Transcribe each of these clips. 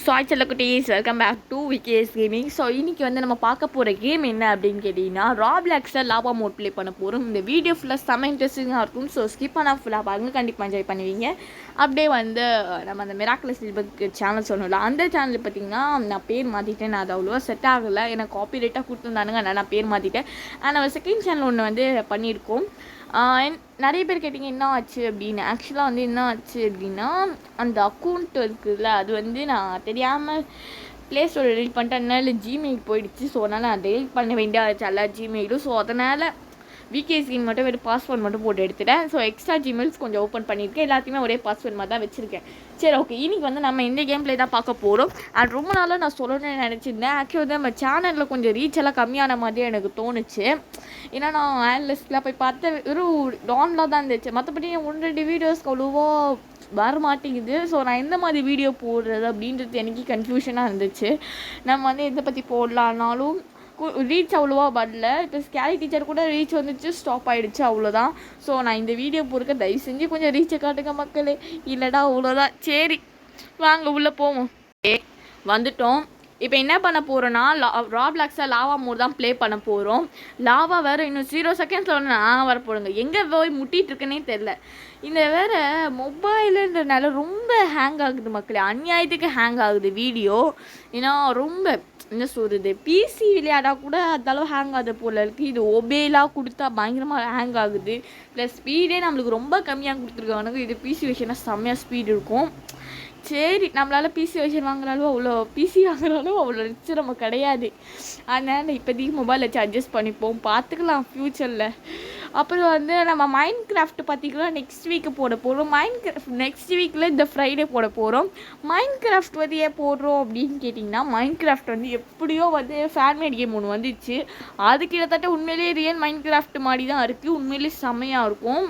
சாய் செல்லக்குட்டீஸ் welcome back to VKS gaming. So இன்றைக்கி வந்து நம்ம பார்க்க போகிற கேம் என்ன அப்படின்னு கேட்டிங்கன்னா ராப்ளாக்ஸில் லாவா மோட் ப்ளே பண்ண போகிறோம். இந்த வீடியோ ஃபுல்லாக செம்ம இன்ட்ரெஸ்டிங்காக இருக்கும். ஸோ ஸ்கிப் பண்ணால் ஃபுல்லாக பாருங்க, கண்டிப்பாக என்ஜாய் பண்ணுவீங்க. அப்படியே வந்து நம்ம அந்த மிராக்குலஸ் சேனல் சொன்னோம்ல, அந்த சேனல் பார்த்திங்கன்னா நான் பேர் மாற்றிட்டேன். நான் அது அவ்வளோவா செட் ஆகலை, எனக்கு காப்பிரைட்டாக கொடுத்துருந்தானுங்க. நான் பேர் மாற்றிட்டேன். நம்ம செகண்ட் சேனல் ஒன்று வந்து பண்ணியிருக்கோம். நிறைய பேர் கேட்டிங்க என்ன ஆச்சு அப்படின்னு. ஆக்சுவலாக வந்து என்ன ஆச்சு அப்படின்னா, அந்த அக்கௌண்ட் இருக்குதுல்ல, அது வந்து நான் தெரியாமல் ப்ளே ஸ்டோர் டெலிட் பண்ணிட்டேன். அதனால ஜிமெயில் போயிடுச்சு. ஸோ அதனால் நான் டெலிட் பண்ண வேண்டியதாச்சு எல்லா ஜிமெயிலும். ஸோ அதனால் விகேஎஸ்கின் மட்டும் வெறும் பாஸ்வேர்ட் மட்டும் போட்டு எடுத்துட்டேன். ஸோ எக்ஸ்ட்ரா ஜிமெயில்ஸ் கொஞ்சம் ஓப்பன் பண்ணியிருக்கேன். எல்லாத்தையுமே ஒரே பாஸ்வேர்ட் மாதிரி தான் வச்சுருக்கேன். சரி, ஓகே. இன்றைக்கி வந்து நம்ம இந்த கேம் ப்ளே தான் பார்க்க போகிறோம். அது ரொம்ப நாளாக நான் சொல்லணும்னு நினச்சிருந்தேன். ஆக்சுவலி வந்து நம்ம சேனலில் கொஞ்சம் ரீச் எல்லாம் கம்மியான மாதிரியே எனக்கு தோணுச்சு. ஏன்னா நான் ஆன்லிஸ்ட்டில் போய் பார்த்து வெறும் டான்லாம் தான் இருந்துச்சு. மற்றபடி 1-2 வீடியோஸ்க்கு அவ்வளோவா வர மாட்டேங்குது. ஸோ நான் எந்த மாதிரி வீடியோ போடுறது அப்படின்றது எனக்கு கன்ஃபியூஷனாக இருந்துச்சு. நம்ம வந்து எதை பற்றி போடலான்னாலும் ரீச் அவ்வளோவா வரல. இப்போ ஸ்கேரி டீச்சர் கூட ரீச் வந்துச்சு, ஸ்டாப் ஆகிடுச்சு, அவ்வளோதான். ஸோ நான் இந்த வீடியோ போடுறக்க தயவு செஞ்சு கொஞ்சம் ரீச்சை காட்டுங்க மக்களே, இல்லைடா அவ்வளோதான். சரி வாங்க உள்ளே போவோம். வந்துட்டோம். இப்போ என்ன பண்ண போகிறோன்னா, ராப்ளாக்ஸில் லாவா மோட் தான் ப்ளே பண்ண போகிறோம். லாவா வேறு இன்னும் 0 செகண்ட்ஸில் ஒன்று வர போடுங்க. எங்கே போய் முட்டிகிட்ருக்குன்னே தெரில. இந்த வேறு மொபைலுன்றனால ரொம்ப ஹேங் ஆகுது மக்களே, அநியாயத்துக்கு ஹேங் ஆகுது வீடியோ. ஏன்னா ரொம்ப என்ன சொல்கிறது, பிசி விளையாடா கூட அந்தளவு ஹேங் ஆகுது போல் இருக்குது. இது ஒபேலாம் கொடுத்தா பயங்கரமாக ஹேங் ஆகுது. ப்ளஸ் ஸ்பீடே நம்மளுக்கு ரொம்ப கம்மியாக கொடுத்துருக்கானுங்க. இது பிசி விஷயம்னா செம்மையாக ஸ்பீடு இருக்கும். சரி, நம்மளால் பிசி வெர்ஷன் வாங்குறாலும் அவ்வளோ ரிச்சு நம்ம கிடையாது. அதனால் இப்போதைக்கு மொபைல் வச்சு அட்ஜஸ்ட் பண்ணிப்போம், பார்த்துக்கலாம் ஃப்யூச்சரில். அப்புறம் வந்து நம்ம மைண்ட் கிராஃப்ட் பார்த்திங்கன்னா நெக்ஸ்ட் வீக்கு போட போகிறோம். நெக்ஸ்ட் வீக்கில் இந்த ஃப்ரைடே போட போகிறோம். மைண்ட் கிராஃப்ட் வந்து ஏன் போடுறோம் அப்படின்னு கேட்டிங்கன்னா, மைண்ட் கிராஃப்ட் வந்து எப்படியோ வந்து ஃபேன்மேட் கேம் ஒன்று வந்துச்சு. அது கிட்டத்தட்ட உண்மையிலேயே ரியல் மைண்ட் கிராஃப்ட் மாதிரி தான் இருக்குது. உண்மையிலேயே செம்மையாக இருக்கும்.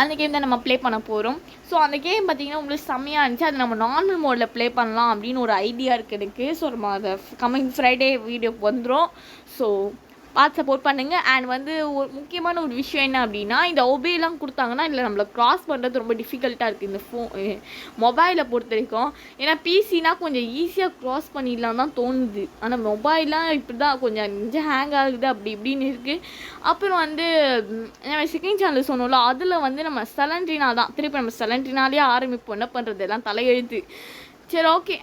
அந்த கேம் தான் நம்ம ப்ளே பண்ண போகிறோம். ஸோ அந்த கேம் பார்த்திங்கன்னா உங்களுக்கு செம்மையாக இருந்துச்சு. அது நம்ம நார்மல் மோடில் ப்ளே பண்ணலாம் அப்படின்னு ஒரு ஐடியா இருக்குது எனக்கு. ஸோ நம்ம அதை கம்மிங் ஃப்ரைடே வீடியோ வந்துடும். ஸோ பார்த்து சப்போர்ட் பண்ணுங்கள். அண்ட் வந்து ஒரு முக்கியமான ஒரு விஷயம் என்ன அப்படின்னா, இந்த ஒபேலாம் கொடுத்தாங்கன்னா இல்லை நம்மளை க்ராஸ் பண்ணுறது ரொம்ப டிஃபிகல்ட்டாக இருக்குது இந்த மொபைலை பொறுத்த வரைக்கும். ஏன்னா பிசினா கொஞ்சம் ஈஸியாக க்ராஸ் பண்ணிடலாம் தான் தோணுது. ஆனால் மொபைல்லாம் இப்படி தான் கொஞ்சம் ஹேங் ஆகுது, அப்படி இப்படின்னு இருக்குது. அப்புறம் வந்து நம்ம செகண்ட் சேனல் சொன்னோம்ல, அதில் வந்து நம்ம செலண்ட்ரினா தான் திருப்பி நம்ம செலண்ட்ரினாலே ஆரம்பிப்போம். என்ன பண்ணுறது, எல்லாம் தலையெழுத்து. சரி, ஓகே.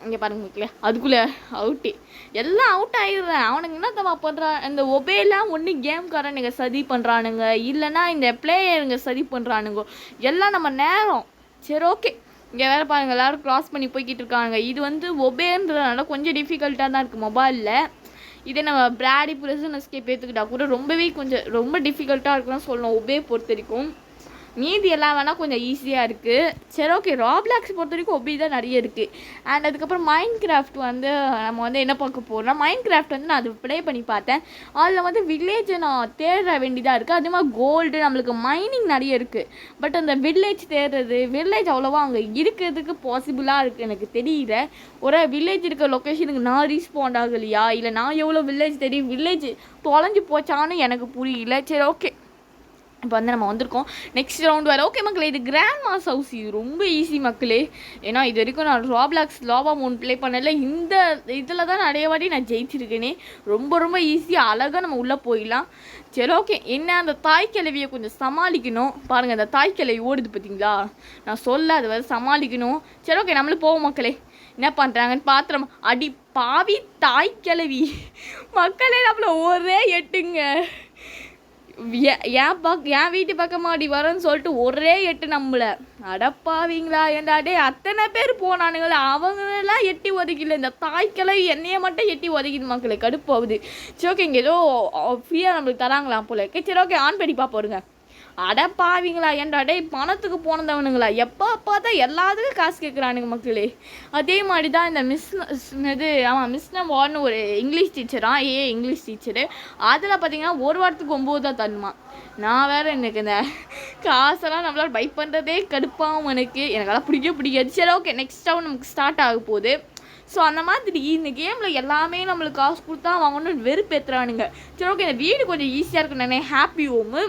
இங்கே பாருங்க மக்களே, அதுக்குள்ளே அவுட்டு எல்லாம் அவுட் ஆகிடுறேன். அவனுங்க என்ன தவா பண்ணுறான், இந்த ஒபேலாம் ஒன்று கேம்காரனுங்க சதி பண்ணுறானுங்க, இல்லைன்னா இந்த பிளேயருங்க சதி பண்ணுறானுங்க, எல்லாம் நம்ம நேரம். சரி, ஓகே. இங்கே வேறு பாருங்கள், எல்லோரும் க்ராஸ் பண்ணி போய்கிட்டு இருக்காங்க. இது வந்து ஒபேன்றதுனால கொஞ்சம் டிஃபிகல்ட்டாக தான் இருக்குது மொபைலில். இதே நம்ம பிராடி பிரிசன் எஸ்கேப் ஏற்றுக்கிட்டா கூட ரொம்ப டிஃபிகல்ட்டாக இருக்குன்னு சொல்லணும் ஒபே பொறுத்த வரைக்கும். மீதி எல்லாம் வேணால் கொஞ்சம் ஈஸியாக இருக்குது. சரி, ஓகே. ராப்ளாக்ஸ் பொறுத்த வரைக்கும் ஒபி தான் நிறைய இருக்குது. அண்ட் அதுக்கப்புறம் மைண்ட் கிராஃப்ட் வந்து நம்ம வந்து என்ன பார்க்க போகிறோம்னா, மைண்ட் கிராஃப்ட் வந்து நான் அது ப்ளே பண்ணி பார்த்தேன். அதில் வந்து வில்லேஜை நான் தேட வேண்டியதாக இருக்குது. அதே மாதிரி கோல்டு நம்மளுக்கு மைனிங் நிறைய இருக்குது. பட் அந்த வில்லேஜ் வில்லேஜ் அவ்வளோவா அங்கே இருக்கிறதுக்கு பாசிபிளாக இருக்குது எனக்கு தெரியல. ஒரு வில்லேஜ் இருக்க லொக்கேஷனுக்கு நான் ரீஸ்பாண்ட் ஆகலையா, இல்லை நான் எவ்வளோ வில்லேஜ் தெரியும், வில்லேஜ் தொலைஞ்சி போச்சான்னு எனக்கு புரியல. சரி, ஓகே. இப்போ வந்து நம்ம வந்திருக்கோம் நெக்ஸ்ட் ரவுண்ட் வேறு. ஓகே மக்களே, இது கிராண்ட் மாஸ் ஹவுஸ். இது ரொம்ப ஈஸி மக்களே. ஏன்னா இது வரைக்கும் நான் ராப்ளாக்ஸ் லாவா மோட் ப்ளே பண்ணல. இந்த இதில் தான் நிறைய வாட்டி நான் ஜெயிச்சிருக்கேனே. ரொம்ப ஈஸியாக அழகாக நம்ம உள்ளே போயிடலாம். சரி, ஓகே. என்ன அந்த தாய் கிழவியை கொஞ்சம் சமாளிக்கணும். பாருங்கள், அந்த தாய் கிழவி ஓடுது பார்த்தீங்களா, நான் சொல்ல அது வந்து சமாளிக்கணும். சரி, ஓகே. நம்மளும் போவோம் மக்களே. என்ன பண்ணுறாங்கன்னு பாத்திரம். அடி பாவி தாய் கிழவி மக்களே, நம்மள ஒரே எட்டுங்க. என் வீட்டு பக்கமாக அடி வரேன்னு சொல்லிட்டு ஒரே எட்டு நம்மளை. அடப்பாவீங்களா ஏண்டாடே, அத்தனை பேர் போனானுங்களே, அவங்களெல்லாம் எட்டி ஒதுக்கல. இந்த தாய்க்கிழவி என்னையை மட்டும் எட்டி ஒதுக்கிது மக்களே, கடுப்பாகுது. சரி, ஓகே. இங்கே ஏதோ ஃப்ரீயாக நம்மளுக்கு தராங்களாம் போல. சரி, ஓகே. ஆன் பண்ணி பார்ப்போருங்க. அடப்பாவீங்களா ஏண்டாடே, பணத்துக்கு போனதவனுங்களா, எப்போ பார்த்தா எல்லாத்துக்கும் காசு கேட்குறானுங்க மக்களே. அதே மாதிரி தான் இந்த மிஸ்னம் வார்னு ஒரு இங்கிலீஷ் டீச்சராக, இங்கிலீஷ் டீச்சரு. அதில் பார்த்தீங்கன்னா ஒரு வாரத்துக்கு 9 தான் தருமா. நான் வேறு எனக்கு இந்த காசெல்லாம் நம்மளால் பை பண்ணுறதே கடுப்பாகும் எனக்கெல்லாம் பிடிக்காது. சரி, ஓகே. நெக்ஸ்ட் ரவுண்ட் நமக்கு ஸ்டார்ட் ஆக போகுது. ஸோ அந்த மாதிரி இந்த கேமில் எல்லாமே நம்மளுக்கு காசு கொடுத்தா வாங்கணும்னு வெறுப்பேற்றுறானுங்க. சரி, ஓகே. இந்த வீடு கொஞ்சம் ஈஸியாக இருக்கும் நானே. ஹாப்பி ஹோமு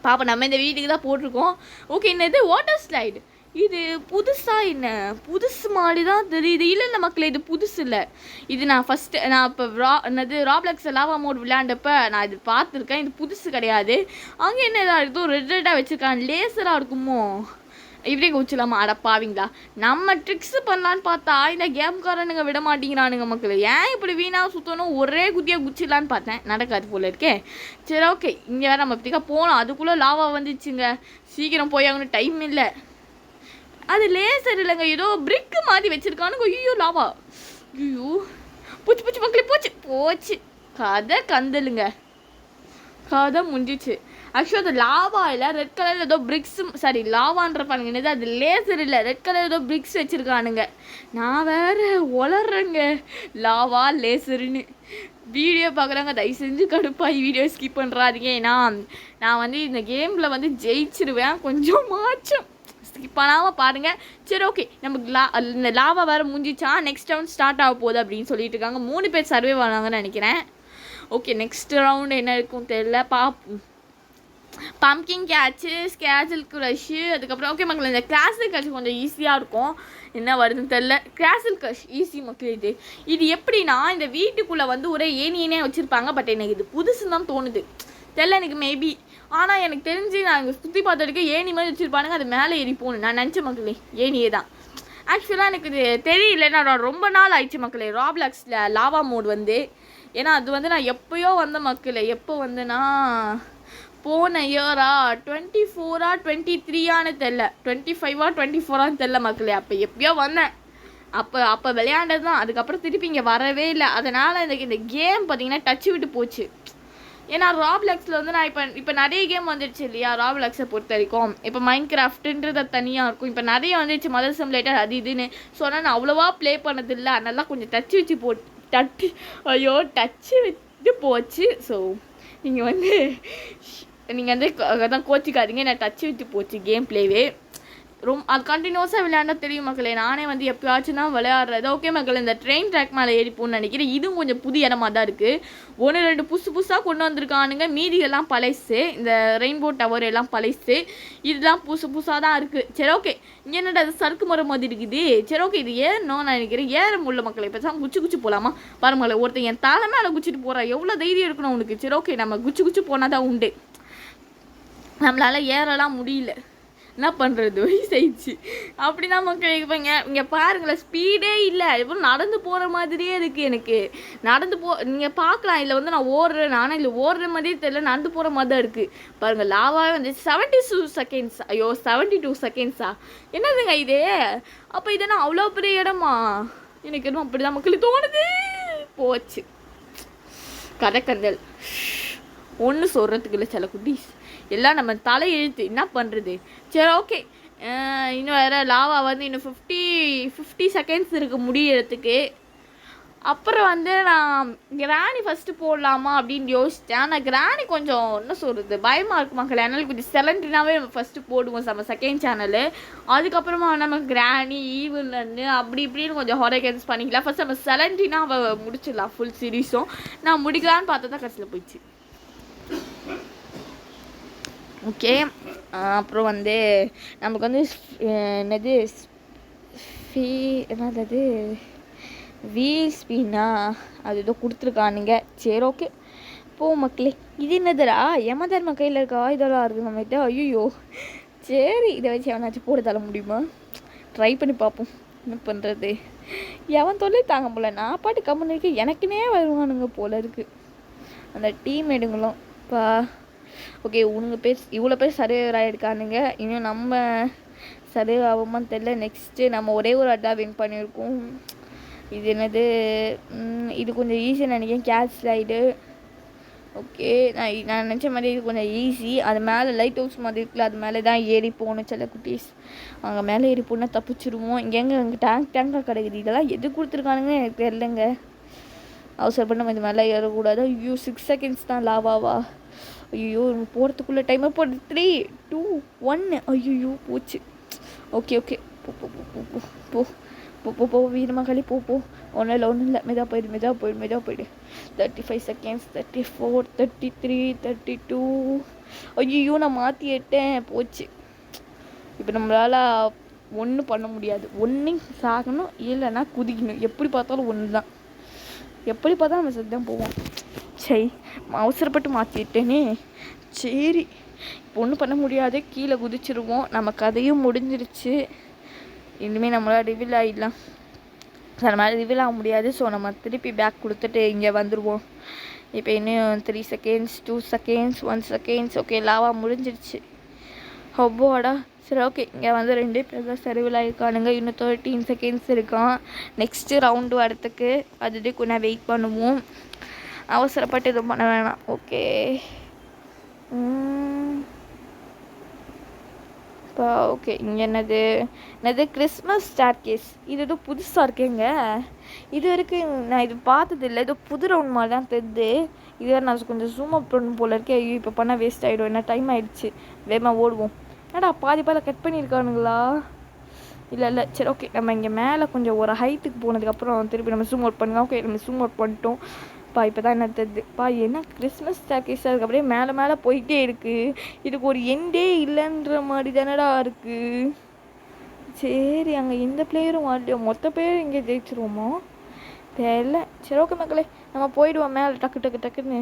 பாப்பா, நம்ம இந்த வீட்டுக்கு தான் போட்டிருக்கோம். ஓகே. என்னது வாட்டர் ஸ்லைடு, இது புதுசா என்ன புதுசு மாதிரி தான் தெரியுது. இல்லை இல்லை மக்களே, இது புதுசு இல்லை. இது நான் இப்போ ராப்ளெக்ஸ் லாவா மோட் விளையாண்டப்ப நான் இது பார்த்துருக்கேன். இது புதுசு கிடையாது. அங்கே என்ன ஏதாவது ஏதோ ரெட்டாக வச்சுருக்காங்க, லேசராக இருக்குமோ? இப்படியே குச்சிடலாமா? அடப்பாவீங்களா, நம்ம ட்ரிக்ஸ் பண்ணலான்னு பார்த்தா இந்த கேம்காரனுங்க விட மாட்டேங்கிறானுங்க மக்கள். ஏன் இப்படி வீணாக சுற்றணும், ஒரே குத்தியாக குச்சிடலான்னு பார்த்தேன், நடக்காது போல இருக்கே. சரி ஓகே, இங்கே வேறு நம்ம இப்படிக்கா போகலாம். அதுக்குள்ளே லாவா வந்துச்சுங்க, சீக்கிரம் போய் ஆகணும், டைம் இல்லை. அது லேசர் இல்லைங்க, ஏதோ பிரிக்கு மாதிரி வச்சுருக்கானுங்க. ஐயோ லாவா, ஐயோ பூச்சி பூச்சி மக்களே, போச்சு போச்சு, கதை கந்தலுங்க, கதை முடிஞ்சிச்சு. ஆக்சுவலாக அது லாவா இல்லை, ரெட் கலரில் ஏதோ பிரிக்ஸ், சாரி லாவான்ற பாருங்க, என்னது அது லேசர் இல்லை, ரெட் கலர் ஏதோ பிரிக்ஸ் வச்சுருக்கானுங்க. நான் வேறு வளர்றேங்க லாவா லேசருன்னு. வீடியோ பார்க்குறாங்க, தயவு செஞ்சு கடுப்பாகி வீடியோ ஸ்கிப் பண்ணுறாதீங்க. ஏன்னா நான் வந்து இந்த கேமில் வந்து ஜெயிச்சிருவேன், கொஞ்சம் மாற்றம் ஸ்கிப் பண்ணாமல் பாருங்கள். சரி ஓகே, நமக்கு இந்த லாவா வேறு முடிஞ்சிச்சா, நெக்ஸ்ட் ரவுண்ட் ஸ்டார்ட் ஆக போகுது அப்படின்னு சொல்லிட்டு இருக்காங்க. 3 பேர் சர்வே ஆனாங்கன்னு நினைக்கிறேன். ஓகே, நெக்ஸ்ட் ரவுண்ட் என்ன இருக்கும் தெரியல, பார்ப்போம். பம்கின் கேட்சு, ஸ்கேஜல் க்ரஷ்ஷு, அதுக்கப்புறம் ஓகே மக்கள், இந்த கிளாசிக் கிரஷ் கொஞ்சம் ஈஸியாக இருக்கும். என்ன வருதுன்னு தெரில. கிளாசிக் கிரஷ் ஈஸி மக்கள். இது எப்படின்னா, இந்த வீட்டுக்குள்ளே வந்து ஒரே ஏனியே வச்சுருப்பாங்க. பட் எனக்கு இது புதுசுன்னு தான் தோணுது, தெரில எனக்கு மேபி. ஆனால் எனக்கு தெரிஞ்சு நான் இங்கே சுற்றி பார்த்துட்டு ஏணி மாதிரி வச்சுருப்பானுங்க, அது மேலே ஏறி போகணும். நான் நினச்ச மக்களே ஏனியே தான். ஆக்சுவலாக எனக்கு இது தெரியல, நான் ரொம்ப நாள் ஆயிடுச்சு மக்களே ராப்ளெக்ஸில் லாவா மோட் வந்து. ஏன்னா அது வந்து நான் எப்போயோ வந்த மக்களே, எப்போ வந்தேன்னா போன இயரா 24 23 தெரில, 25 24 தெரில மக்களே. அப்போ எப்பயோ வந்தேன், அப்போ விளையாண்டது தான். அதுக்கப்புறம் திருப்பி இங்கே வரவே இல்லை. அதனால் எனக்கு இந்த கேம் பார்த்தீங்கன்னா டச்சு விட்டு போச்சு. ஏன்னா ராப்ளெக்ஸில் வந்து நான் இப்போ நிறைய கேம் வந்துடுச்சு இல்லையா ராப்ளெக்ஸை பொறுத்த வரைக்கும். இப்போ மைண்ட் கிராஃப்ட்டுன்றது தனியாக இருக்கும், இப்போ நிறைய வந்துடுச்சு, மதர் சிமுலேட்டர் அது இதுன்னு. ஸோ ஆனால் நான் அவ்வளோவா ப்ளே பண்ணதில்லை, அதனால கொஞ்சம் டச்சு வச்சு டச்சு விட்டு போச்சு. ஸோ நீங்கள் வந்து அதான் கோச்சிக்காதீங்க, நான் டச்சு விட்டு போச்சு கேம் பிளேவே. அது கண்டினியூஸாக விளையாண்டா தெரியும் மக்களே. நானே வந்து எப்பயாச்சும் தான் விளையாடுறது. ஓகே மக்கள், இந்த ட்ரெயின் ட்ராக் மேலே ஏறிப்போன்னு நினைக்கிறேன். இதுவும் கொஞ்சம் புது இடமா தான் இருக்குது. 1-2 புதுசாக கொண்டு வந்திருக்கானுங்க, மீதி எல்லாம் பழைசு. இந்த ரெயின்போ டவர் எல்லாம் பழைசு, இதெல்லாம் புதுசாக தான் இருக்குது. சரி ஓகே, இங்கே என்னடா அது சறுக்கு மரம் மாதிரி இருக்குது. சரி ஓகே, இது ஏறணும் நான் நினைக்கிறேன். ஏற முடியல மக்களே, இப்போ தான் குச்சி போகலாமா பாருங்களே. ஒருத்தன் என் தலை மேலே குச்சிட்டு போகிறா, எவ்வளோ தைரியம் இருக்கணும் உனக்கு. சரி ஓகே, நம்ம குச்சி போனால் தான் உண்டு, நம்மளால் ஏறலாம் முடியல. என்ன பண்ணுறது, வயசாயிடுச்சு. அப்படி தான் மக்கள் இருப்பாங்க. இங்கே பாருங்களேன், ஸ்பீடே இல்லை, இப்போ நடந்து போகிற மாதிரியே இருக்குது எனக்கு. நீங்கள் பார்க்கலாம், இல்லை வந்து நான் ஓடுறேன், நானும் இல்லை ஓடுற மாதிரியே தெரியல, நடந்து போகிற மாதிரி தான் இருக்குது. பாருங்கள், லாவாவே வந்து 72 செகண்ட்ஸ். ஐயோ 72 செகண்ட்ஸா, என்னதுங்க இது? அப்போ இதனா அவ்வளோ பெரிய இடமா? எனக்கு இன்னும் அப்படி தான் மக்களுக்கு தோணுது. போச்சு கதைக்கந்தல், ஒன்று சொல்கிறதுக்கு இல்லை சில குட்டீஸ், எல்லாம் நம்ம தலை எழுத்து, என்ன பண்ணுறது. சரி ஓகே, இன்னும் வேறு லாவா வந்து இன்னும் 50 செகண்ட்ஸ் இருக்குது முடியறதுக்கு. அப்புறம் வந்து நான் கிராணி ஃபஸ்ட்டு போடலாமா அப்படின்னு யோசித்தேன். ஆனால் கிராணி கொஞ்சம் என்ன சொல்கிறது பயமாக இருக்கு மக்கள். அதனால கொஞ்சம் செலண்ட்ரினாவே நம்ம ஃபஸ்ட்டு போடுவோம் நம்ம செகண்ட் சேனலு. அதுக்கப்புறமா நம்ம கிராணி ஈவில்னு அப்படி இப்படின்னு கொஞ்சம் ஹாரர் கேம்ஸ் பண்ணிக்கலாம். ஃபஸ்ட் நம்ம செலண்ட்ரினா முடிச்சிடலாம் ஃபுல் சீரீஸும். நான் முடிக்கலான்னு பார்த்தா தான் கடைசியில் போயிடுச்சு. ஓகே, அப்புறம் வந்து நமக்கு வந்து என்னது வீல் ஸ்பீனா அது ஏதோ கொடுத்துருக்கானுங்க. சரி ஓகே போ மக்களே. இது என்னதுடா யமதர்ம கையில் இருக்கா இதெல்லாம் இருக்குது நம்மகிட்ட. ஐயோ சரி, இதை வச்சு எவனாச்சும் போட தர முடியுமா, ட்ரை பண்ணி பார்ப்போம். என்ன பண்ணுறது, எவன் தொல்லை தாங்க போல. நான் பாட்டு கம்மன் இருக்கு, எனக்குன்னே வருவானுங்க போல இருக்குது அந்த டீம் எடுங்களும். பா ஓகே, இவ்வளோ பேர் சர்வைவர் ஆகிருக்கானுங்க. இன்னும் நம்ம சர்வைவ் ஆகுமான்னு தெரில. நெக்ஸ்ட்டு நம்ம ஒரே ஒரு அட்டா வின் பண்ணியிருக்கோம். இது என்னது, இது கொஞ்சம் ஈஸியாக நினைக்கிறேன், கேட்ச் ஸ்லைடு. ஓகே, நான் நினச்ச மாதிரி இது கொஞ்சம் ஈஸி. அது மேலே லைட் ஹவுஸ் மாதிரி இருக்குல்ல, அது மேலே தான் ஏறி போகணும் சில குட்டீஸ். அங்கே மேலே ஏறி போனால் தப்பிச்சிடுவோம். இங்கே டேங்காக கிடைக்குது. இதெல்லாம் எது கொடுத்துருக்கானுங்கன்னு எனக்கு தெரிலங்க. அவசரப்பட்டு நம்ம இது மேலே ஏறக்கூடாது. ஐயோ 6 செகண்ட்ஸ் தான் லாவாவா. ஐயோ போகிறதுக்குள்ளே டைமை போட்டு 3 2 1. ஐயோ போச்சு. ஓகே ஓகே, போ போ போ போ போ போ போ போ வீரமகளி போ. ஒன்றும் இல்லை, மெதாக போயிடு. 35 செகண்ட்ஸ், 34 33 32. ஐயோ நான் மாற்றிட்டேன், போச்சு. இப்போ நம்மளால் ஒன்றும் பண்ண முடியாது. ஒன்று சாகணும், இல்லைன்னா குதிக்கணும். எப்படி பார்த்தாலும் ஒன்று தான். எப்படி பார்த்தா நம்ம செத்து தான் போவோம். சரி, அவசரப்பட்டு மாற்றிட்டேனே. சரி, இப்போ ஒன்றும் பண்ண முடியாது, கீழே குதிச்சிருவோம். நம்ம கதையும் முடிஞ்சிருச்சு. இனிமேல் நம்மளால் ரிவீல் ஆகிடலாம். அந்த மாதிரி ரிவீல் ஆக முடியாது. ஸோ நம்ம திருப்பி பேக் கொடுத்துட்டு இங்கே வந்துடுவோம். இப்போ இன்னும் 3 seconds, 2 seconds, 1 seconds. Okay, lava முடிஞ்சிருச்சு. அவ்வோடா. சரி, ஓகே, இங்கே வந்து 2 பேர் தான் சரிவில் இருக்கானுங்க. இன்னும் 13 செகண்ட்ஸ் இருக்கான் நெக்ஸ்ட்டு ரவுண்டு வரத்துக்கு. அதுக்கு கொஞ்சம் வெயிட் பண்ணுவோம். அவசரப்பட்டு எதுவும் பண்ண வேணாம். ஓகே, இப்போ ஓகே. இங்கே என்னது கிறிஸ்மஸ் ஸ்டார் கேஸ். இது ஏதோ புதுசாக இருக்கேங்க. இது வரைக்கும் நான் இது பார்த்ததில்லை. ஏதோ புது ரவுண்ட் மாதிரி தான் தெரியுது. இது வேறு நான் கொஞ்சம் ஜூம் அப் பண்ணணும் போல இருக்கேன். ஐயோ, இப்போ பண்ணால் வேஸ்ட் ஆகிடும். என்ன டைம் ஆகிடுச்சு. வேகமாக ஓடுவோம். ஏடா பாதி கட் பண்ணியிருக்கானுங்களா? இல்லை. சரி, ஓகே. நம்ம இங்கே மேலே கொஞ்சம் ஒரு ஹைட்டுக்கு போனதுக்கப்புறம் திருப்பி நம்ம ஜூம் அவுட் பண்ணுங்க. ஓகே, நம்ம ஜூம் அவுட் பண்ணிட்டோம். இப்போ தான் என்ன தெரியுது. என்ன கிறிஸ்மஸ் ஸ்டாக்கேஸ் அதுக்கு அப்படியே மேலே போயிட்டே இருக்குது. இதுக்கு ஒரு எண்டே இல்லைன்ற மாதிரி தானடா இருக்குது. சரி, அங்கே எந்த பிளேயரும் வரலையோ. மொத்த பிளேயரும் இங்கே ஜெயிச்சிருவோமோ தெரியல. சரி, ஓகே மக்களே, நம்ம போயிடுவோம் மேலே டக்குன்னு.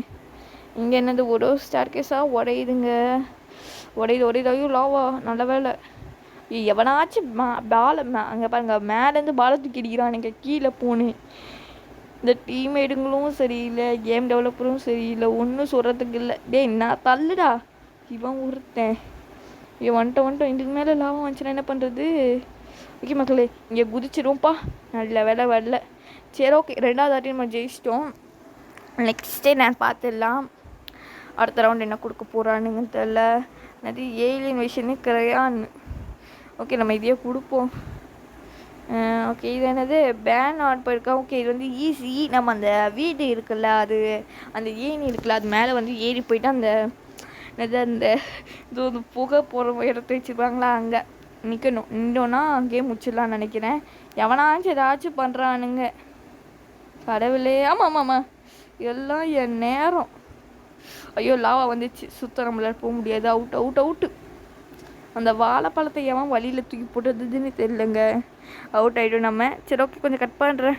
இங்கே என்னது ஒரு ஸ்டார் கேஸாக உடையுதுங்க. உடையுது. ஐயோ, லாவா. நல்ல வேலை. எவனாச்சும் பாலை அங்கே பாருங்க, மேலேருந்து பாலை தூக்கி அடிக்கிறானுங்க. கீழே போனேன். இந்த டீம்மேட்டுங்களும் சரியில்லை, கேம் டெவலப்பரும் சரியில்லை, ஒன்றும் சொல்கிறதுக்கு இல்லை. டேய், நான் தள்ளுடா. இவன் ஒருத்தன் வந்துட்டோம். இதுக்கு மேலே லாபம் வந்துச்சுன்னா என்ன பண்ணுறது? ஓகே மக்களே, இங்கே குதிச்சிடுவோம்ப்பா. நல்ல வேலை வரல. சரி, ஓகே, 2வது வாட்டி நம்ம ஜெயிச்சிட்டோம். நெக்ஸ்ட்டே நான் பார்த்துடலாம். அடுத்த ரவுண்ட் என்ன கொடுக்க போகிறானுங்கன்னு தெரில. நிறைய ஏலியன் விஷயமே கிடையான்னு. ஓகே, நம்ம இதையே கொடுப்போம். ஓகே, இது என்னது பேன் ஆட் போயிருக்கா. ஓகே, இது வந்து ஈஸி. நம்ம அந்த வீடு இருக்குல்ல, அது அந்த ஏணி இருக்குல்ல, அது மேலே வந்து ஏறி போயிட்டு அந்த இது வந்து புகை போகிற இடத்த வச்சுருப்பாங்களா, அங்கே நின்னோன்னா கேம் முடிச்சிடலான்னு நினைக்கிறேன். எவனாச்சும் ஏதாச்சும் பண்ணுறானுங்க. கடவுளே. ஆமாம், எல்லாம் என் நேரம். ஐயோ, லாவா வந்துச்சு. சுத்தம் நம்மளால் போக முடியாது. அவுட்டு. அந்த வாழைப்பழத்தை எவன் வழியில் தூக்கி போட்டதுன்னு தெரியலங்க. அவுட் ஆகிடும் நம்ம. சரி, ஓகே, கொஞ்சம் கட் பண்ணுறேன்.